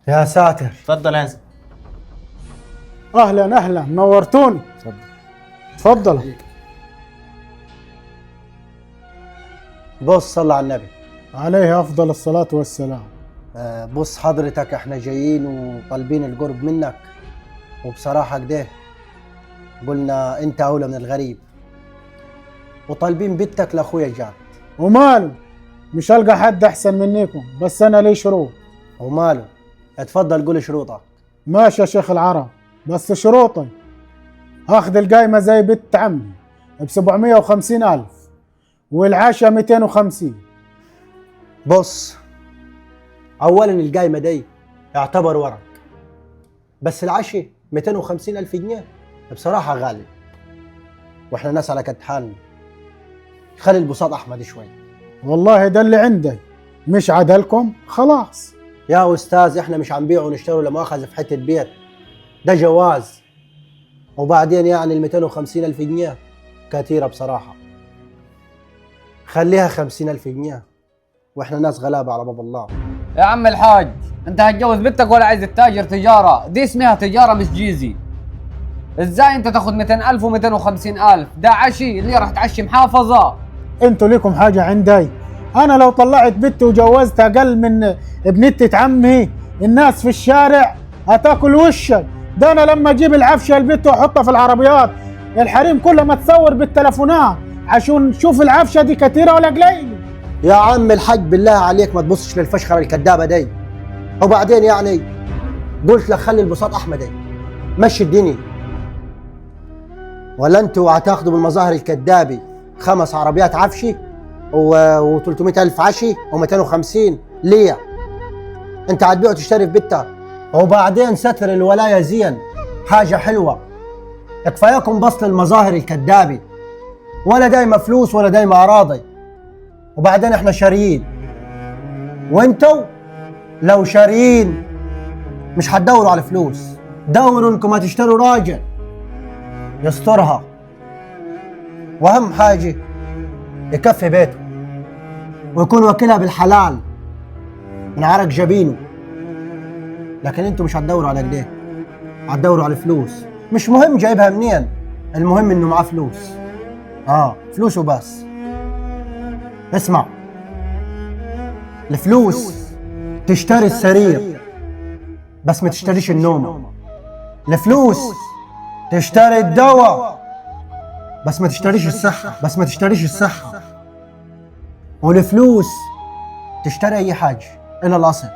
يا ساتر. اتفضل انزل. اهلا اهلا، نورتوني. تفضل. بص صلى على النبي. عليه افضل الصلاة والسلام. بص حضرتك، احنا جايين وطالبين القرب منك، وبصراحة كده قلنا انت اولى من الغريب، وطالبين بنتك لاخويا جاد. وماله، مش هلقى حد احسن منكم، بس انا لي شروط. وماله، اتفضل قول شروطك. ماشي يا شيخ العرب، بس شروطي هاخذ القايمة زي بنت عمي ب750,000 والعشاء 250. بص، اولا القايمة دي يعتبر ورق، بس العشاء 250,000 جنيه بصراحة غالي، واحنا ناس على قد حالنا. خلي البساط احمد شوي. والله ده اللي عندي، مش عدلكم خلاص. يا استاذ احنا مش عم بيع ونشتري ولا مؤاخذة في حتة بيت، ده جواز. وبعدين يعني ال 250,000 جنيه كثيرة بصراحة، خليها 50,000 جنيه، واحنا ناس غلابة على باب الله. يا عم الحاج، انت هتجوز بنتك ولا عايز تتاجر تجارة؟ دي اسمها تجارة مش جيزي. ازاي انت تاخد 200,000 و250,000؟ ده عشي اللي راح تعشي محافظة. انتوا ليكم حاجة عندي؟ انا لو طلعت بنتي وجوزت اقل من ابنتة عمي الناس في الشارع هتاكل وشك. ده انا لما اجيب العفشة البت واحطها في العربيات الحريم كلها ما تصور بالتلفونات عشان نشوف العفشة دي كتيرة ولا قليلة. يا عم الحاج بالله عليك ما تبصش للفشخرة الكدابة دي. وبعدين يعني قلت لك خلي البساط احمد دي مشي الدنيا، ولا انتوا هتاخدوا بالمظاهر الكدابي 5 عربيات عفشي و300,000 عشي و250 ليه؟ انت هتبيع وتشتري في بيتك. وبعدين ستر الولاية زين حاجة حلوة، كفاياكم بسط المظاهر الكدابي، ولا دايما فلوس ولا دايما اراضي. وبعدين احنا شاريين، وانتوا لو شاريين مش هتدوروا على فلوس، دوروا انكم هتشتروا راجل يسترها، واهم حاجة يكفي بيته ويكون وكيلها بالحلال من عرق جبينه. لكن انتوا مش هتدوروا على كده، هتدوروا على فلوس. مش مهم جايبها منين، المهم انه معاه فلوس. فلوس وبس. اسمع، الفلوس تشتري السرير بس ما تشتريش النوم. الفلوس تشتري الدواء بس ما تشتريش الصحة. والفلوس تشتري اي حاجة الا الاصل.